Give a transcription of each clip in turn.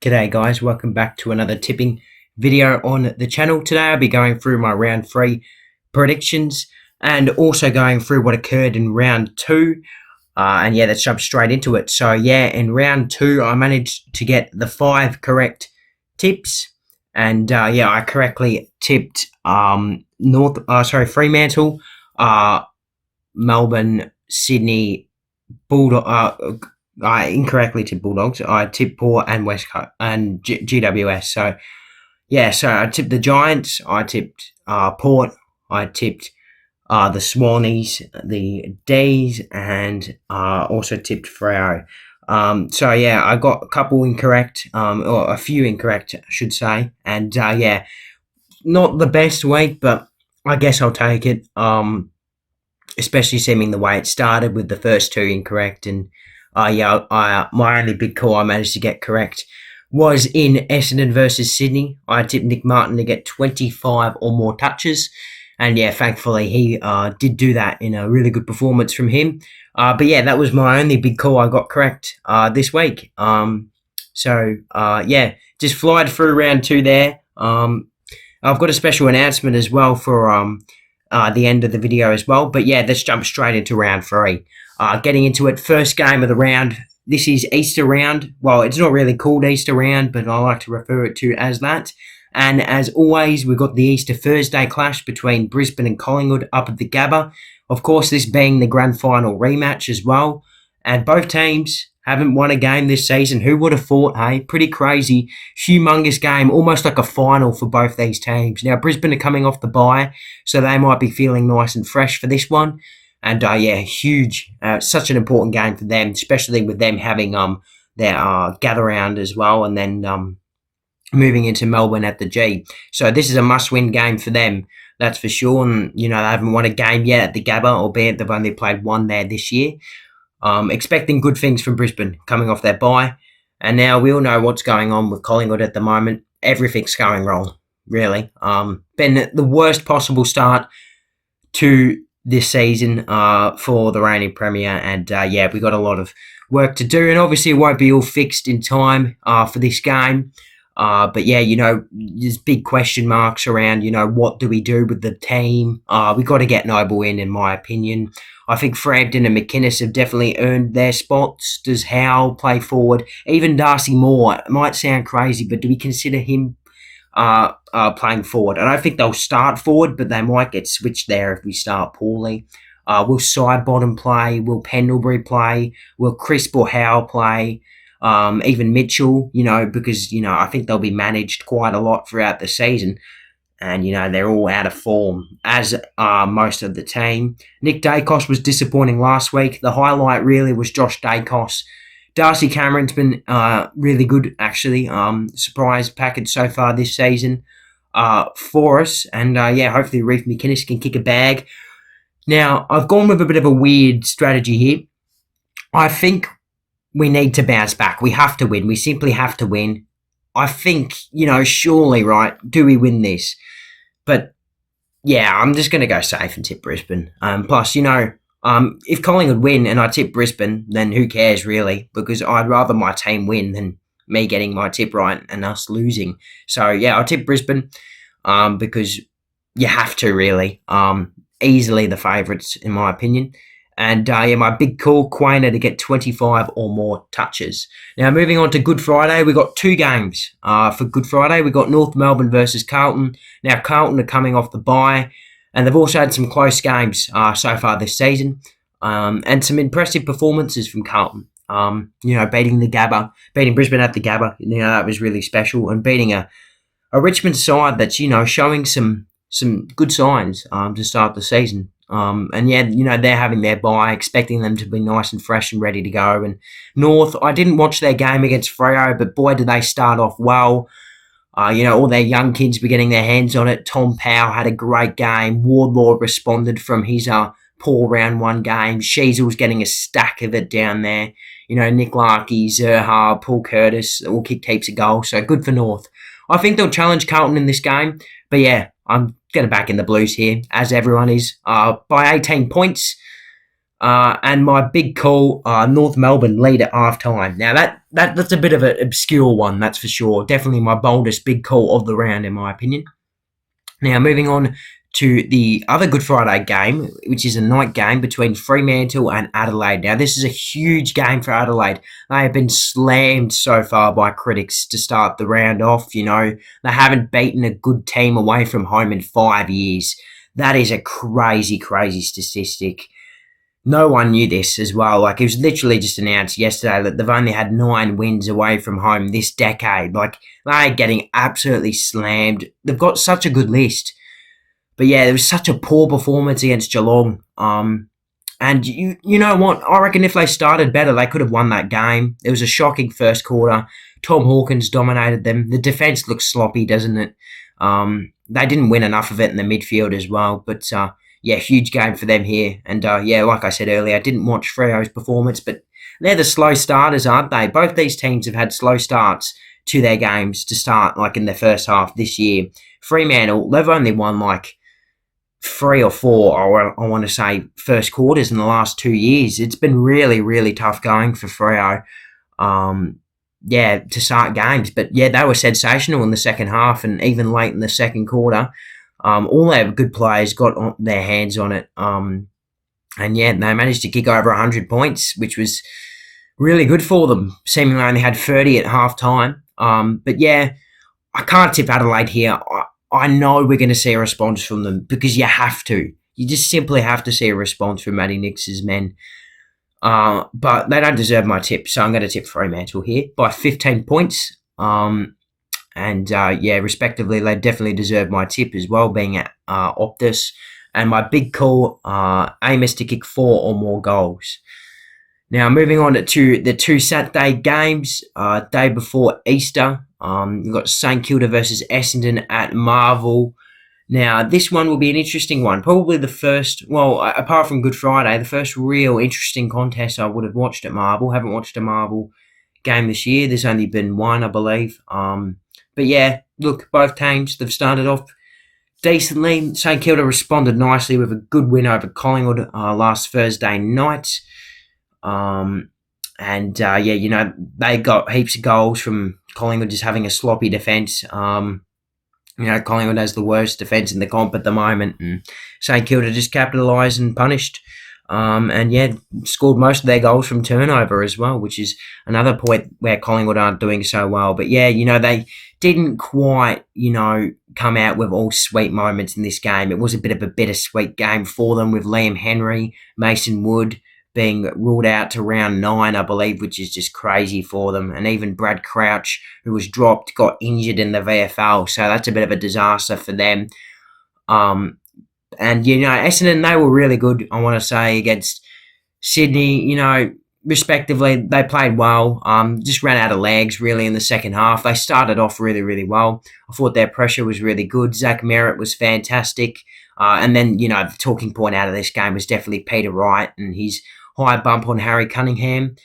G'day guys, welcome back to another tipping video on the channel. Today I'll be going through my round 3 predictions and also going through what occurred in round 2. And yeah, let's jump straight into it. So yeah, in round 2 I managed to get the 5 correct tips. And yeah, I correctly tipped Fremantle, Melbourne, Sydney, Bulldog. I incorrectly tipped Bulldogs. I tipped Port and West Coast and GWS. So yeah, so I tipped the Giants. I tipped Port. I tipped the Swannies, the D's, and also tipped Freo. So yeah, I got a couple incorrect, or a few incorrect, I should say. And yeah, not the best week, but I guess I'll take it. Especially seeming the way it started with the first 2 incorrect, and my only big call I managed to get correct was in Essendon versus Sydney. I tipped Nick Martin to get 25 or more touches, and yeah, thankfully he did do that in a really good performance from him. But yeah, that was my only big call I got correct this week. Yeah, just flied through round 2 there. I've got a special announcement as well for the end of the video as well. But yeah, let's jump straight into round 3. Getting into it, first game of the round. This is Easter round. Well, it's not really called Easter round, but I like to refer it to as that. And as always, we've got the Easter Thursday clash between Brisbane and Collingwood up at the Gabba. Of course, this being the grand final rematch as well. And both teams haven't won a game this season. Who would have thought, hey? Pretty crazy. Humongous game, almost like a final for both these teams. Now, Brisbane are coming off the bye, so they might be feeling nice and fresh for this one. And yeah, huge, such an important game for them, especially with them having their gather round as well, and then moving into Melbourne at the G. So this is a must-win game for them, that's for sure. And you know, they haven't won a game yet at the Gabba, albeit they've only played one there this year. Expecting good things from Brisbane coming off their bye, and now we all know what's going on with Collingwood at the moment. Everything's going wrong, really. Been the worst possible start to this season for the reigning premier, and yeah, we got a lot of work to do, and obviously it won't be all fixed in time for this game. But yeah, you know, there's big question marks around, you know, what do we do with the team? We got to get Noble in my opinion. I think Frampton and McInnes have definitely earned their spots. Does Howe play forward? Even Darcy Moore, it might sound crazy, but do we consider him playing forward? I don't think they'll start forward, but they might get switched there if we start poorly. Will Sidebottom play? Will Pendlebury play? Will Crisp or Howe play? Even Mitchell, you know, because, you know, I think they'll be managed quite a lot throughout the season. And, you know, they're all out of form, as are most of the team. Nick Dacos was disappointing last week. The highlight really was Josh Dacos. Darcy Cameron's been really good, actually. Surprise package so far this season for us. And, yeah, hopefully Reef McInnes can kick a bag. Now, I've gone with a bit of a weird strategy here. I think we need to bounce back. We have to win. We simply have to win. I think, you know, surely, right, do we win this? But, yeah, I'm just going to go safe and tip Brisbane. Plus, you know, if Collingwood win and I tip Brisbane, then who cares, really? Because I'd rather my team win than me getting my tip right and us losing. So, yeah, I'll tip Brisbane because you have to, really. Easily the favourites, in my opinion. And, yeah, my big call, Quainer to get 25 or more touches. Now, moving on to Good Friday, we've got 2 games for Good Friday. We've got North Melbourne versus Carlton. Now, Carlton are coming off the bye, and they've also had some close games so far this season, and some impressive performances from Carlton. You know, beating Brisbane at the Gabba, you know, that was really special, and beating a Richmond side that's, you know, showing some good signs to start the season. And yeah, you know, they're having their bye, expecting them to be nice and fresh and ready to go. And North, I didn't watch their game against Freo, but boy, did they start off well. You know, all their young kids were getting their hands on it. Tom Powell had a great game. Wardlaw responded from his poor round 1 game. Sheasel was getting a stack of it down there. You know, Nick Larkey, Zerha, Paul Curtis all kicked heaps of goals. So good for North. I think they'll challenge Carlton in this game. But yeah, I'm going to back in the Blues here, as everyone is, by 18 points. And my big call, North Melbourne lead at halftime. Now that's a bit of an obscure one, that's for sure. Definitely my boldest big call of the round, in my opinion. Now moving on to the other Good Friday game, which is a night game between Fremantle and Adelaide. Now this is a huge game for Adelaide. They have been slammed so far by critics to start the round off. You know, they haven't beaten a good team away from home in 5 years. That is a crazy, crazy statistic. No one knew this as well. Like, it was literally just announced yesterday that they've only had 9 wins away from home this decade. Like, they're getting absolutely slammed. They've got such a good list. But yeah, there was such a poor performance against Geelong. And you know what? I reckon if they started better, they could have won that game. It was a shocking first quarter. Tom Hawkins dominated them. The defence looks sloppy, doesn't it? They didn't win enough of it in the midfield as well. But yeah, huge game for them here. And yeah, like I said earlier, I didn't watch Freo's performance, but they're the slow starters, aren't they? Both these teams have had slow starts to their games to start, like in their first half this year. Fremantle, they've only won like 3 or 4, I want to say, first quarters in the last 2 years. It's been really, really tough going for Freo. Yeah, to start games. But yeah, they were sensational in the second half and even late in the second quarter. All their good players got their hands on it. And yeah, they managed to kick over 100 points, which was really good for them. Seemingly only had 30 at half time. But yeah, I can't tip Adelaide here. I know we're going to see a response from them because you have to. You just simply have to see a response from Matty Nix's men. But they don't deserve my tip, so I'm going to tip Fremantle here by 15 points. And yeah, respectively, they definitely deserve my tip as well, being at Optus. And my big call, aim is to kick 4 or more goals. Now, moving on to the 2 Saturday games, day before Easter. You've got St Kilda versus Essendon at Marvel. Now, this one will be an interesting one. Probably the first, well, apart from Good Friday, the first real interesting contest I would have watched at Marvel. Haven't watched a Marvel game this year. There's only been one, I believe. But yeah, look, both teams, they've started off decently. St Kilda responded nicely with a good win over Collingwood last Thursday night. Yeah, you know, they got heaps of goals from Collingwood just having a sloppy defence. You know, Collingwood has the worst defence in the comp at the moment, and St Kilda just capitalised and punished. And yeah, scored most of their goals from turnover as well, which is another point where Collingwood aren't doing so well. But yeah, you know, they didn't quite, you know, come out with all sweet moments in this game. It was a bit of a bittersweet game for them, with Liam Henry, Mason Wood being ruled out to round 9, I believe, which is just crazy for them. And even Brad Crouch, who was dropped, got injured in the VFL. So that's a bit of a disaster for them. And, you know, Essendon, they were really good, I want to say, against Sydney. You know, respectively, they played well. Just ran out of legs, really, in the second half. They started off really, really well. I thought their pressure was really good. Zach Merritt was fantastic. And then, you know, the talking point out of this game was definitely Peter Wright and his high bump on Harry Cunningham.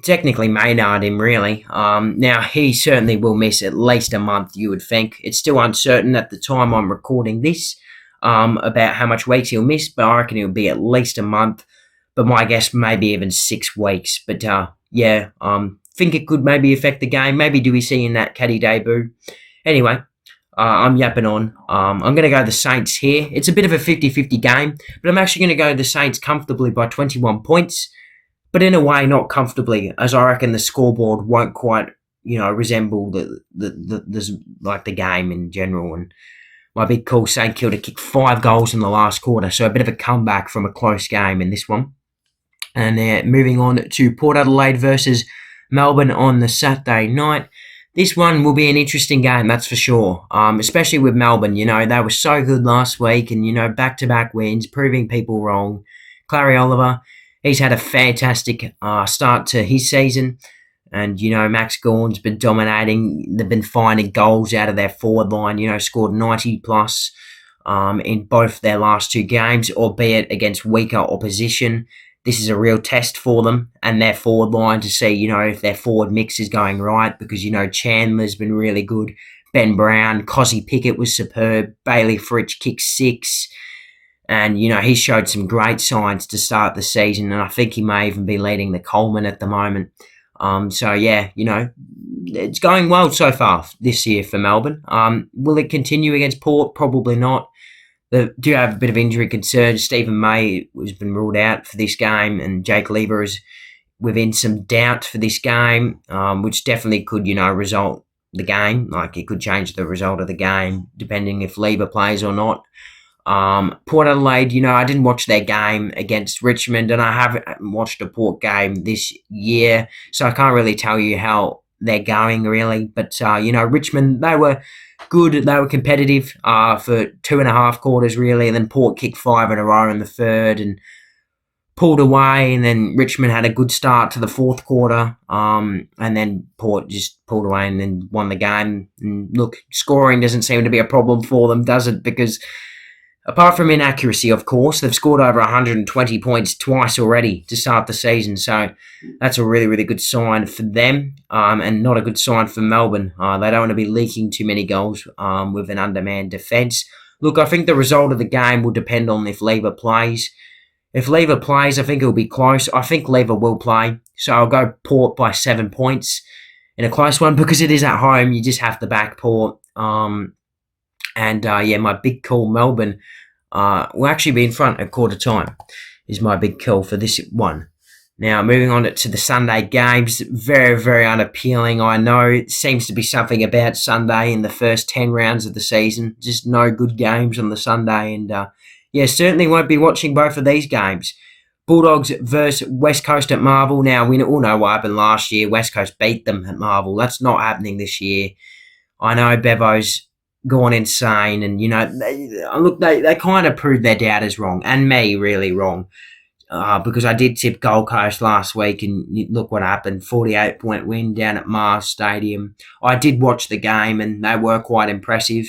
Technically Maynard him, really. Now, he certainly will miss at least a month, you would think. It's still uncertain at the time I'm recording this about how much weeks he'll miss, but I reckon it'll be at least a month. But my guess, maybe even 6 weeks. But yeah, think it could maybe affect the game. Maybe do we see in that caddy debut? Anyway, I'm yapping on. I'm going to go the Saints here. It's a bit of a 50-50 game, but I'm actually going to go the Saints comfortably by 21 points. But in a way, not comfortably, as I reckon the scoreboard won't quite, you know, resemble the game in general. And my big call, St Kilda kicked 5 goals in the last quarter, so a bit of a comeback from a close game in this one. And moving on to Port Adelaide versus Melbourne on the Saturday night. This one will be an interesting game, that's for sure. Especially with Melbourne, you know, they were so good last week, and, you know, back-to-back wins, proving people wrong. Clary Oliver, he's had a fantastic start to his season. And, you know, Max Gawn's been dominating. They've been finding goals out of their forward line, you know, scored 90-plus in both their last 2 games, albeit against weaker opposition. This is a real test for them and their forward line to see, you know, if their forward mix is going right, because, you know, Chandler's been really good. Ben Brown, Cozzy Pickett was superb. Bailey Fritsch kicked 6. And, he showed some great signs to start the season, and I think he may even be leading the Coleman at the moment. So, yeah, it's going well so far this year for Melbourne. Will it continue against Port? Probably not. They do have a bit of injury concerns. Stephen May has been ruled out for this game, and Jake Lever is within some doubt for this game, which definitely could, result the game. Like, it could change the result of the game depending if Lever plays or not. Port Adelaide, I didn't watch their game against Richmond, and I haven't watched a Port game this year, so I can't really tell you how they're going, really. But, Richmond, they were good. They were competitive for 2.5 quarters, really, and then Port kicked 5 in a row in the third and pulled away, and then Richmond had a good start to the fourth quarter, and then Port just pulled away and then won the game. And look, scoring doesn't seem to be a problem for them, does it? Because apart from inaccuracy, of course, they've scored over 120 points twice already to start the season. So that's a really, really good sign for them, and not a good sign for Melbourne. They don't want to be leaking too many goals with an undermanned defence. Look, I think the result of the game will depend on if Lever plays. If Lever plays, I think it'll be close. I think Lever will play. So I'll go Port by 7 points in a close one, because it is at home. You just have to back Port. My big call, Melbourne, will actually be in front at quarter time, is my big call for this one. Now, moving on to the Sunday games, very, very unappealing. I know it seems to be something about Sunday in the first 10 rounds of the season. Just no good games on the Sunday, and certainly won't be watching both of these games. Bulldogs versus West Coast at Marvel. Now, we all know what happened last year. West Coast beat them at Marvel. That's not happening this year. I know Bevo's gone insane, and they kind of proved their doubters wrong, and me really wrong, because I did tip Gold Coast last week, and look what happened. 48-point win down at Mars Stadium. I did watch the game, and they were quite impressive.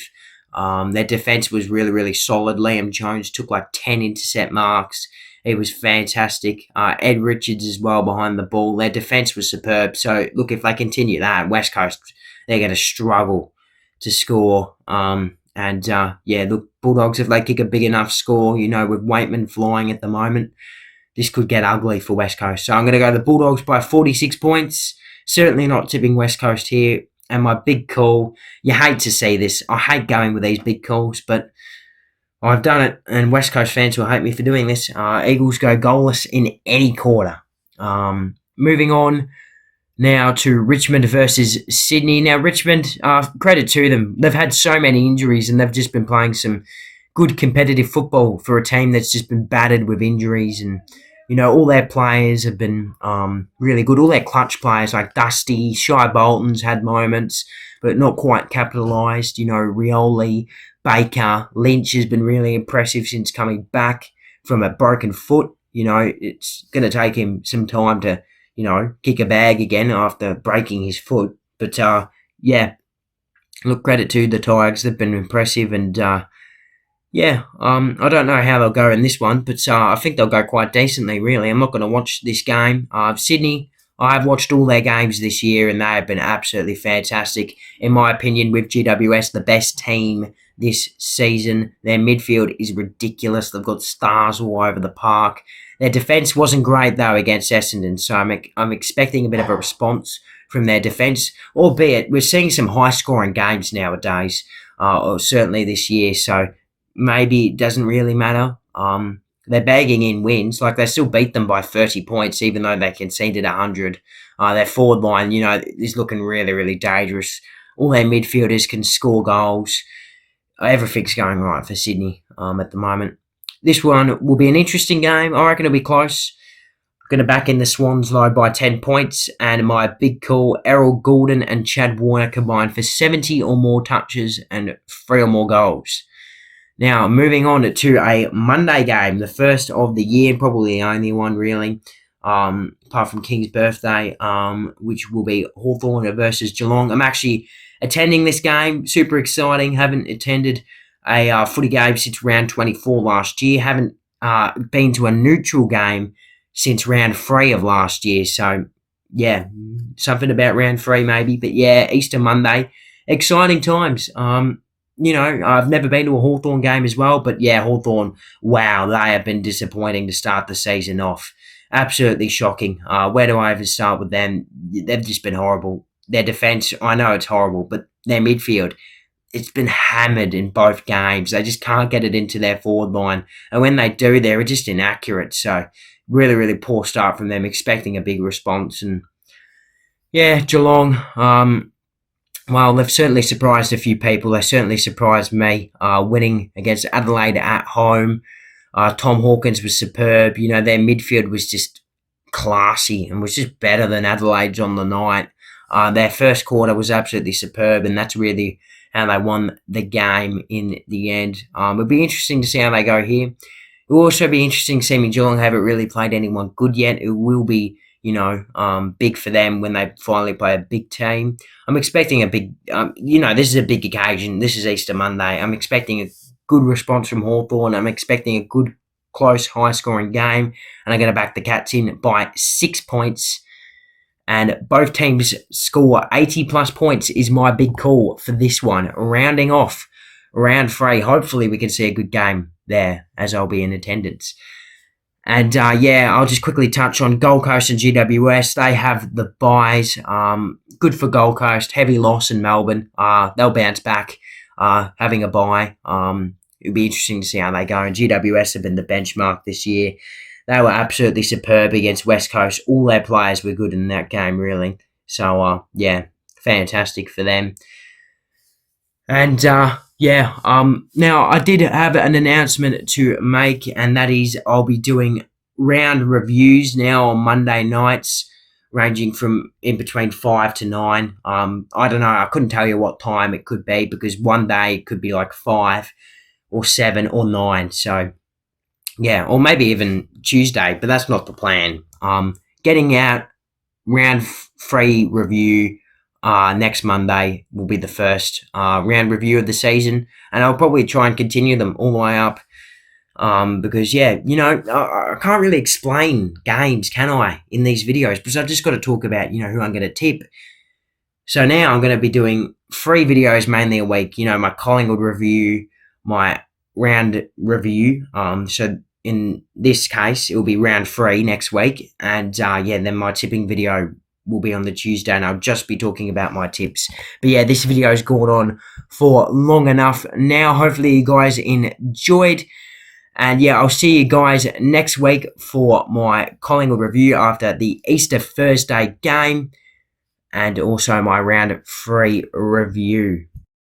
Their defence was really, really solid. Liam Jones took like 10 intercept marks. He was fantastic. Ed Richards as well behind the ball. Their defence was superb. So look, if they continue that, West Coast, they're going to struggle to score. Bulldogs, if they kick a big enough score, with Waitman flying at the moment, this could get ugly for West Coast. So I'm going to go the Bulldogs by 46 points. Certainly not tipping West Coast here. And my big call, you hate to see this. I hate going with these big calls, but I've done it, and West Coast fans will hate me for doing this. Eagles go goalless in any quarter. Moving on now to Richmond versus Sydney. Now, Richmond, credit to them. They've had so many injuries, and they've just been playing some good competitive football for a team that's just been battered with injuries. And, all their players have been really good. All their clutch players like Dusty, Shai Bolton's had moments, but not quite capitalised. Rioli, Baker, Lynch has been really impressive since coming back from a broken foot. It's going to take him some time to kick a bag again after breaking his foot. But, look, credit to the Tigers. They've been impressive, and, I don't know how they'll go in this one, but I think they'll go quite decently, really. I'm not going to watch this game. Sydney, I've watched all their games this year, and they have been absolutely fantastic. In my opinion, with GWS, the best team this season. Their midfield is ridiculous. They've got stars all over the park. Their defence wasn't great, though, against Essendon, so I'm expecting a bit of a response from their defence, albeit we're seeing some high-scoring games nowadays, or certainly this year, so maybe it doesn't really matter. They're bagging in wins. Like, they still beat them by 30 points, even though they conceded 100. Their forward line, is looking really, really dangerous. All their midfielders can score goals. Everything's going right for Sydney at the moment. This one will be an interesting game. I reckon it'll be close. I'm going to back in the Swans, though, by 10 points. And my big call, Errol Goulden and Chad Warner combined for 70 or more touches and 3 or more goals. Now, moving on to a Monday game, the first of the year, probably the only one, really, apart from King's birthday, which will be Hawthorn versus Geelong. I'm actually attending this game. Super exciting. Haven't attended a footy game since round 24 last year. Haven't been to a neutral game since round 3 of last year. So, yeah, something about round 3 maybe. But, yeah, Easter Monday. Exciting times. I've never been to a Hawthorn game as well, but yeah, Hawthorn, wow, they have been disappointing to start the season off. Absolutely shocking. Where do I even start with them? They've just been horrible. Their defence, I know it's horrible, but their midfield, it's been hammered in both games. They just can't get it into their forward line. And when they do, they're just inaccurate. So really, really poor start from them, expecting a big response. And yeah, Geelong, well, they've certainly surprised a few people. They certainly surprised me, winning against Adelaide at home. Tom Hawkins was superb. Their midfield was just classy and was just better than Adelaide's on the night. Their first quarter was absolutely superb, and that's really how they won the game in the end. It'll be interesting to see how they go here. It will also be interesting seeing Geelong haven't really played anyone good yet. It will be, big for them when they finally play a big team. I'm expecting a big, this is a big occasion. This is Easter Monday. I'm expecting a good response from Hawthorn. I'm expecting a good, close, high-scoring game, and I'm going to back the Cats in by 6 points. And both teams score 80-plus points is my big call for this one. Rounding off round 3. Hopefully we can see a good game there, as I'll be in attendance. And I'll just quickly touch on Gold Coast and GWS. They have the buys. Good for Gold Coast. Heavy loss in Melbourne. They'll bounce back having a buy. It'll be interesting to see how they go. And GWS have been the benchmark this year. They were absolutely superb against West Coast. All their players were good in that game, really. So, fantastic for them. And, now I did have an announcement to make, and that is I'll be doing round reviews now on Monday nights, ranging from in between 5 to 9. I don't know. I couldn't tell you what time it could be because one day it could be like 5 or 7 or 9. So, yeah, or maybe even Tuesday, but that's not the plan. Getting out round 3 review next Monday will be the first round review of the season, and I'll probably try and continue them all the way up because, I can't really explain games, can I, in these videos, because I've just got to talk about, who I'm going to tip. So now I'm going to be doing 3 videos mainly a week, my Collingwood review, my round review. So in this case, it will be round 3 next week. And then my tipping video will be on the Tuesday, and I'll just be talking about my tips. But yeah, this video has gone on for long enough now. Hopefully you guys enjoyed. And yeah, I'll see you guys next week for my Collingwood review after the Easter Thursday game, and also my round 3 review.